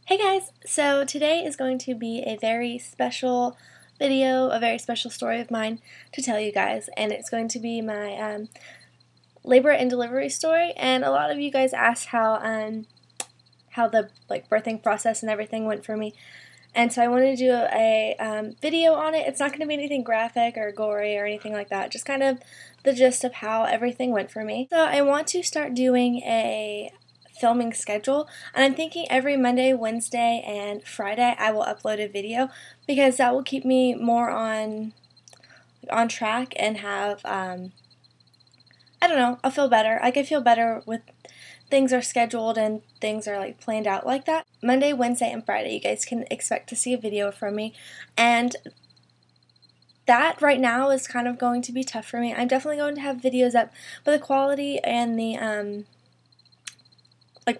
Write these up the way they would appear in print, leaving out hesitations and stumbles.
Hey guys, so today is going to be a very special video, a very special story of mine to tell you guys, and it's going to be my labor and delivery story. And a lot of you guys asked how the birthing process and everything went for me, and so I wanted to do a video on it. It's not going to be anything graphic or gory or anything like that, just kind of the gist of how everything went for me. So I want to start doing a filming schedule, and I'm thinking every Monday, Wednesday, and Friday I will upload a video, because that will keep me more on track and have I don't know, I'll feel better. I feel better with things are scheduled and things are planned out like that. Monday, Wednesday, and Friday you guys can expect to see a video from me, and that right now is kind of going to be tough for me. I'm definitely going to have videos up, but the quality and the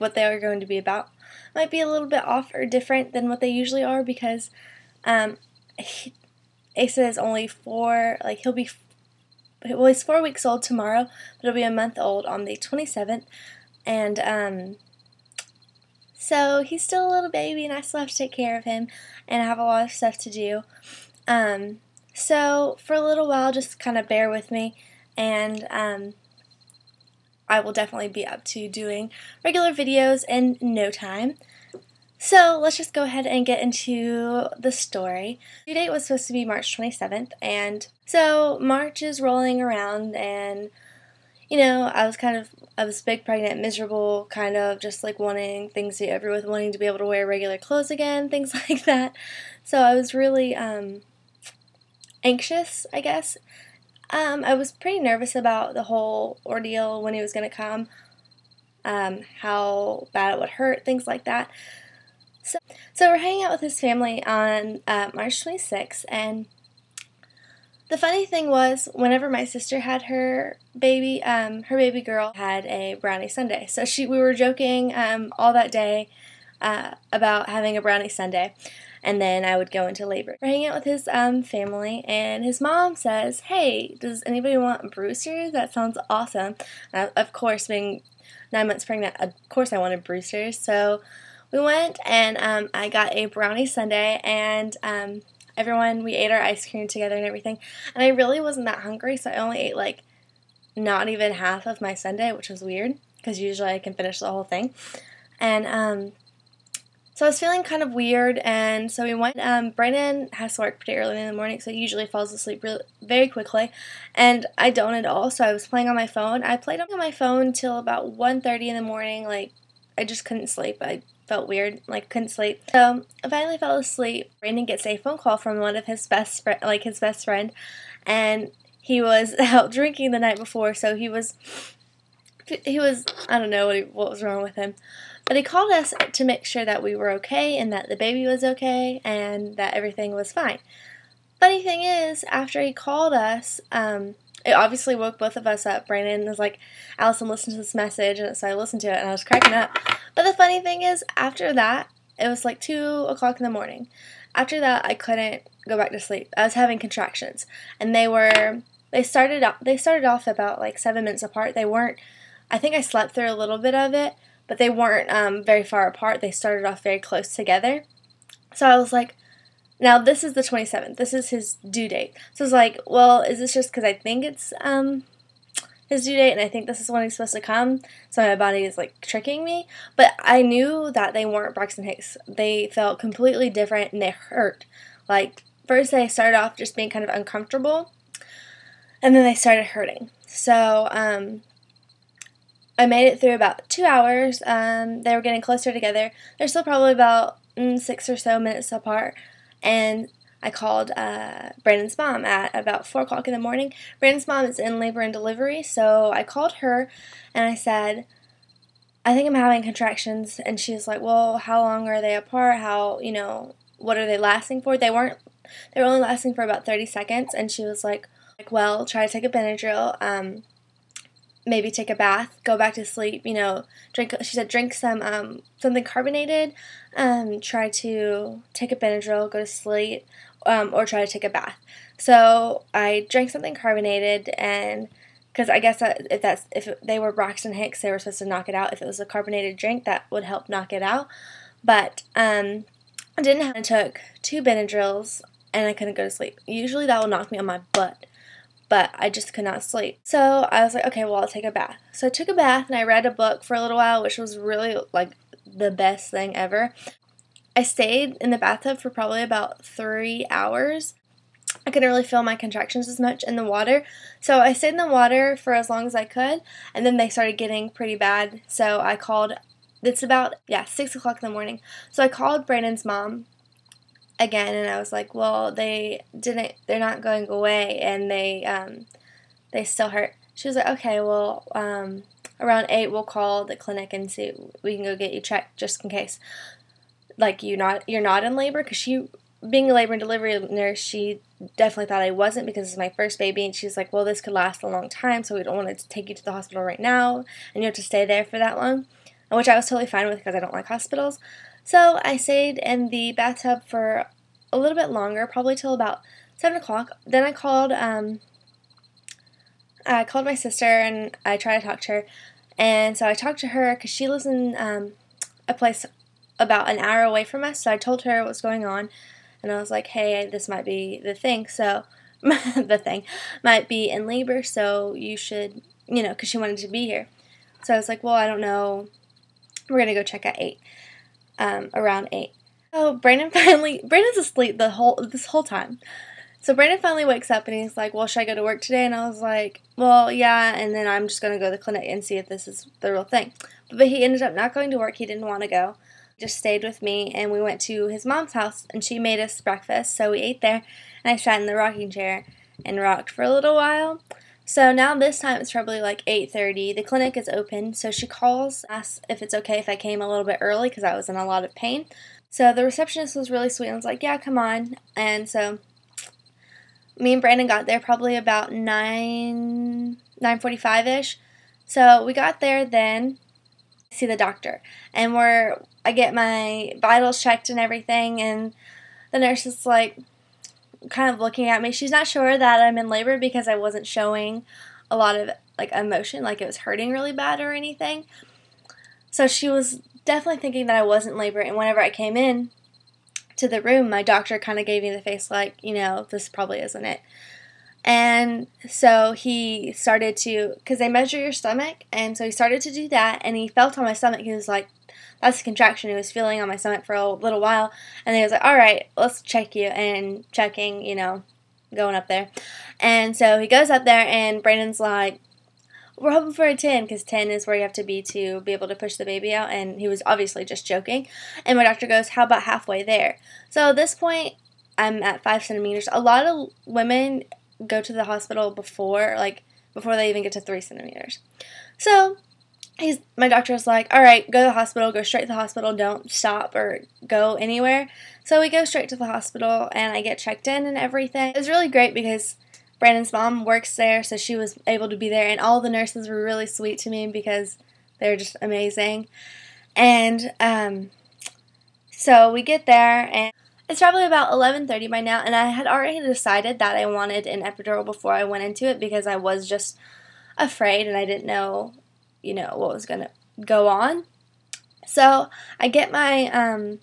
what they are going to be about might be a little bit off or different than what they usually are, because Asa is only he's 4 weeks old tomorrow, but he'll be a month old on the 27th, and so he's still a little baby, and I still have to take care of him, and I have a lot of stuff to do. So for a little while, just kind of bear with me, and I will definitely be up to doing regular videos in no time. So let's just go ahead and get into the story. The due date was supposed to be March 27th, and so March is rolling around, and you know, I was big, pregnant, miserable, kind of just wanting things to be over with, wanting to be able to wear regular clothes again, things like that. So I was really anxious, I guess. I was pretty nervous about the whole ordeal, when he was going to come, how bad it would hurt, things like that. So we're hanging out with his family on March 26th, and the funny thing was, whenever my sister had her baby girl had a brownie sundae. So we were joking all that day about having a brownie sundae. And then I would go into labor. We're hanging out with his family, and his mom says, "Hey, does anybody want Brewsters? That sounds awesome." Of course, being 9 months pregnant, of course I wanted Brewsters. So we went, and I got a brownie sundae, and we ate our ice cream together and everything. And I really wasn't that hungry, so I only ate not even half of my sundae, which was weird, because usually I can finish the whole thing. And so I was feeling kind of weird, and so we went. Brandon has to work pretty early in the morning, so he usually falls asleep very quickly, and I don't at all. So I was playing on my phone. I played on my phone till about 1:30 in the morning. I just couldn't sleep. I felt weird, couldn't sleep. So I finally fell asleep. Brandon gets a phone call from one of his best friend, and he was out drinking the night before. So he was I don't know what was wrong with him. But he called us to make sure that we were okay, and that the baby was okay, and that everything was fine. Funny thing is, after he called us, it obviously woke both of us up. Brandon was like, "Allison, listen to this message," and so I listened to it, and I was cracking up. But the funny thing is, after that, it was 2 o'clock in the morning. After that, I couldn't go back to sleep. I was having contractions, and they started off about 7 minutes apart. They weren't. I think I slept through a little bit of it, but they weren't very far apart. They started off very close together. So I was like, now this is the 27th. This is his due date. So I was like, well, is this just because I think it's his due date, and I think this is when he's supposed to come, so my body is tricking me? But I knew that they weren't Braxton Hicks. They felt completely different, and they hurt. First they started off just being kind of uncomfortable, and then they started hurting. So I made it through about 2 hours. They were getting closer together. They're still probably about 6 or so minutes apart. And I called Brandon's mom at about 4 o'clock in the morning. Brandon's mom is in labor and delivery, so I called her and I said, "I think I'm having contractions." And she was like, "Well, how long are they apart? What are they lasting for?" They were only lasting for about 30 seconds. And she was like, "Well, try to take a Benadryl. Maybe take a bath, go back to sleep, she said drink some, something carbonated, try to take a Benadryl, go to sleep, or try to take a bath." So I drank something carbonated, and because I guess if they were Braxton Hicks, they were supposed to knock it out. If it was a carbonated drink, that would help knock it out. But I didn't have, I took 2 Benadryls and I couldn't go to sleep. Usually that will knock me on my butt, but I just could not sleep. So I was like, okay, well, I'll take a bath. So I took a bath and I read a book for a little while, which was really like the best thing ever. I stayed in the bathtub for probably about 3 hours. I couldn't really feel my contractions as much in the water, so I stayed in the water for as long as I could, and then they started getting pretty bad, so I called, it's about, 6 o'clock in the morning, so I called Brandon's mom again, and I was like, well, they're not going away, and they still hurt. She was like, okay, well, around 8 we'll call the clinic and see if we can go get you checked, just in case, like, you're not in labor, because she, being a labor and delivery nurse, she definitely thought I wasn't because it's my first baby, and she's like, well, this could last a long time, so we don't want to take you to the hospital right now, and you have to stay there for that long, which I was totally fine with because I don't like hospitals. So I stayed in the bathtub for a little bit longer, probably till about 7 o'clock. Then I called my sister, and I tried to talk to her, and so I talked to her because she lives in a place about an hour away from us, so I told her what's going on. And I was like, hey, this might be the thing, so, the thing, might be in labor, so you should, because she wanted to be here. So I was like, well, I don't know, we're going to go check at 8, around 8. So Brandon's asleep this whole time. So Brandon finally wakes up, and he's like, well, should I go to work today? And I was like, well, yeah, and then I'm just going to go to the clinic and see if this is the real thing. But he ended up not going to work. He didn't want to go. Just stayed with me, and we went to his mom's house, and she made us breakfast, so we ate there, and I sat in the rocking chair and rocked for a little while. So now this time it's probably like 8:30. The clinic is open, so she calls, asks if it's okay if I came a little bit early because I was in a lot of pain. So the receptionist was really sweet and was like, yeah, come on. And so me and Brandon got there probably about 9:45-ish. So we got there then, see the doctor, and I get my vitals checked and everything, and the nurse is like kind of looking at me. She's not sure that I'm in labor because I wasn't showing a lot of like emotion, like it was hurting really bad or anything. So she was definitely thinking that I wasn't in labor, and whenever I came in to the room, my doctor kind of gave me the face like, this probably isn't it. And so he started to, because they measure your stomach, and so he started to do that, and he felt on my stomach. He was like, that's a contraction. He was feeling on my stomach for a little while, and then he was like, all right, let's check you, and checking, going up there. And so he goes up there, and Brandon's like, we're hoping for a 10, because 10 is where you have to be able to push the baby out, and he was obviously just joking. And my doctor goes, how about halfway there? So at this point, I'm at 5 centimeters. A lot of women go to the hospital before they even get to 3 centimeters. So my doctor's like, all right, go to the hospital, go straight to the hospital, don't stop or go anywhere. So we go straight to the hospital, and I get checked in and everything. It was really great because Brandon's mom works there, so she was able to be there, and all the nurses were really sweet to me because they're just amazing. And so we get there, and it's probably about 11:30 by now, and I had already decided that I wanted an epidural before I went into it because I was just afraid and I didn't know, what was going to go on. So I get my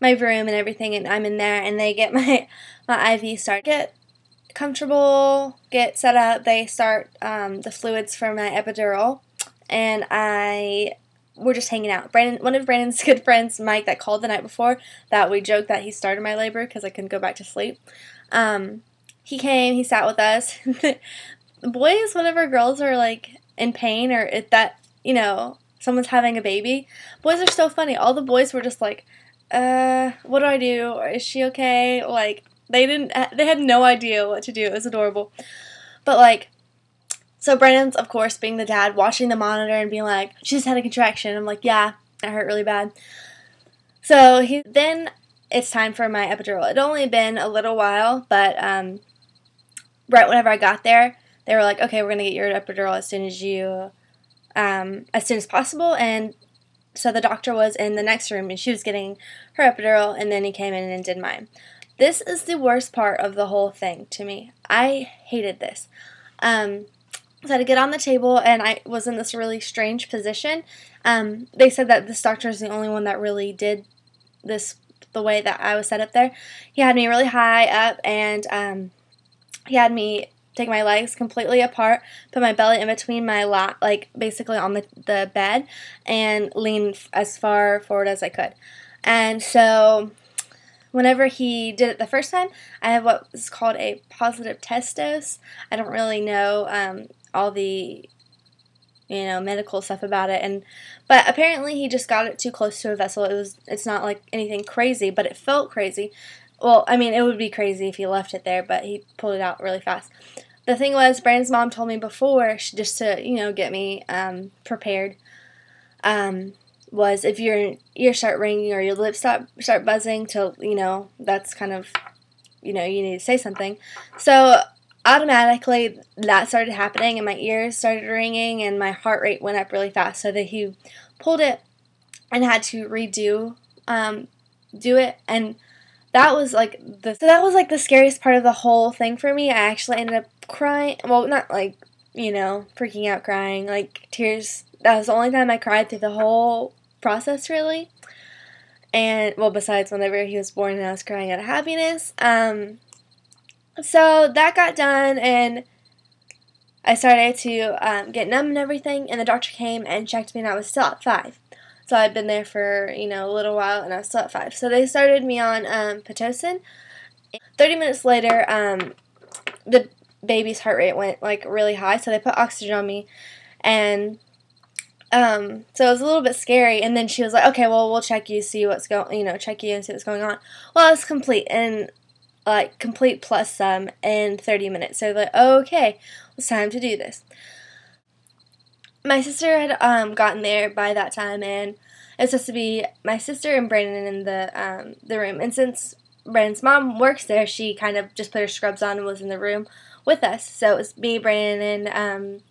my room and everything, and I'm in there, and they get my IV started. Get comfortable, get set up. They start the fluids for my epidural, and we're just hanging out. One of Brandon's good friends, Mike, that called the night before, that we joked that he started my labor because I couldn't go back to sleep. He came, he sat with us. The boys, whenever girls are like in pain or if that, someone's having a baby, boys are so funny. All the boys were just like, what do I do? Or is she okay? Like, they had no idea what to do. It was adorable. But so Brandon's, of course, being the dad, watching the monitor and being like, she just had a contraction. I'm like, yeah, that hurt really bad. So then it's time for my epidural. It had only been a little while, but right whenever I got there, they were like, okay, we're going to get your epidural as soon as possible. And so the doctor was in the next room, and she was getting her epidural, and then he came in and did mine. This is the worst part of the whole thing to me. I hated this. So I had to get on the table, and I was in this really strange position. They said that this doctor is the only one that really did this the way that I was set up there. He had me really high up, and he had me take my legs completely apart, put my belly in between my lap, like basically on the bed, and lean as far forward as I could. And so whenever he did it the first time, I have what is called a positive test dose. I don't really know all the medical stuff about it, but apparently he just got it too close to a vessel. It's not like anything crazy, but it felt crazy. Well, I mean, it would be crazy if he left it there, but he pulled it out really fast. The thing was, Brandon's mom told me before, just to, get me prepared, was if your ears start ringing or your lips start buzzing, that's kind of, you need to say something. So automatically that started happening, and my ears started ringing, and my heart rate went up really fast. So that he pulled it and had to redo do it, and that was like the scariest part of the whole thing for me. I actually ended up crying. Well, not like, freaking out crying, like tears. That was the only time I cried through the whole process, really. And, well, besides whenever he was born and I was crying out of happiness. So that got done, and I started to get numb and everything, and the doctor came and checked me, and I was still at 5. So I'd been there for, a little while, and I was still at 5. So they started me on Pitocin. 30 minutes later, the baby's heart rate went, really high, so they put oxygen on me, and so it was a little bit scary. And then she was like, okay, well, we'll check you, see what's check you and see what's going on. Well, it was complete, and complete plus some in 30 minutes. So they're like, okay, it's time to do this. My sister had gotten there by that time, and it was supposed to be my sister and Brandon in the room. And since Brandon's mom works there, she kind of just put her scrubs on and was in the room with us. So it was me, Brandon, and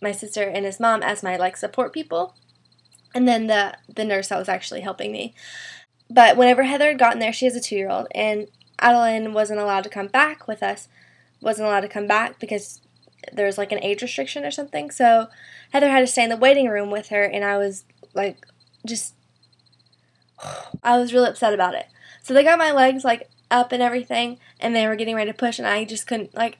my sister and his mom as my support people, and then the nurse that was actually helping me. But whenever Heather had gotten there, she has a 2-year-old, and Adeline wasn't allowed to come back with us. Wasn't allowed to come back because there was an age restriction or something. So Heather had to stay in the waiting room with her, and I was I was really upset about it. So they got my legs up and everything, and they were getting ready to push, and I just couldn't I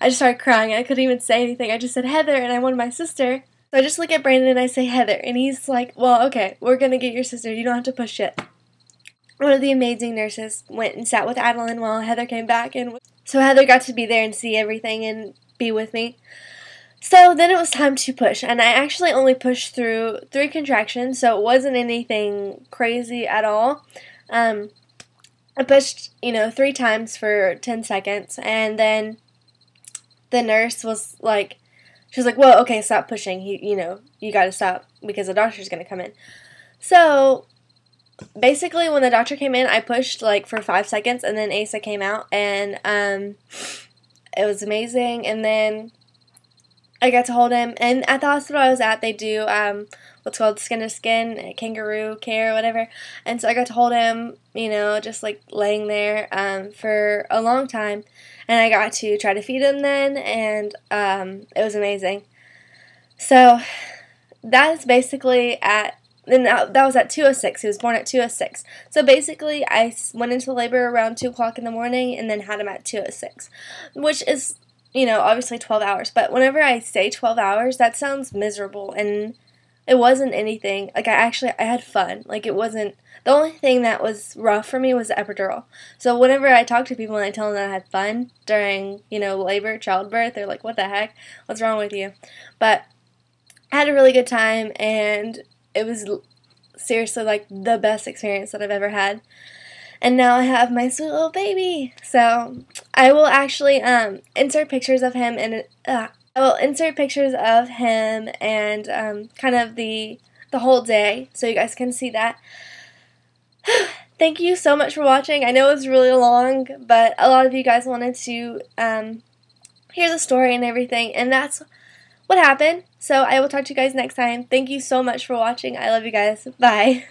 just started crying. I couldn't even say anything. I just said Heather, and I wanted my sister. So I just look at Brandon and I say Heather, and he's like, well, okay, we're gonna get your sister. You don't have to push it. One of the amazing nurses went and sat with Adeline while Heather came back, and so Heather got to be there and see everything and be with me. So then it was time to push, and I actually only pushed through 3 contractions, so it wasn't anything crazy at all. I pushed, 3 times for 10 seconds, and then the nurse was like, she was like, well, okay, stop pushing. You gotta stop because the doctor's gonna come in. So basically, when the doctor came in, I pushed for 5 seconds, and then Asa came out, and it was amazing. And then I got to hold him, and at the hospital I was at, they do what's called skin to skin, kangaroo care, whatever. And so I got to hold him, just laying there for a long time, and I got to try to feed him then, and it was amazing. So that's basically and that was at 2:06. He was born at 2:06. So basically, I went into labor around 2 o'clock in the morning and then had him at 2:06, which is, obviously 12 hours. But whenever I say 12 hours, that sounds miserable, and it wasn't anything. I had fun. It wasn't, the only thing that was rough for me was the epidural. So whenever I talk to people and I tell them that I had fun during, labor, childbirth, they're like, what the heck? What's wrong with you? But I had a really good time, and it was seriously the best experience that I've ever had. And now I have my sweet little baby. So I will actually insert pictures of him, and kind of the whole day, so you guys can see that. Thank you so much for watching. I know it was really long, but a lot of you guys wanted to hear the story and everything, and that's what happened. So I will talk to you guys next time. Thank you so much for watching. I love you guys. Bye.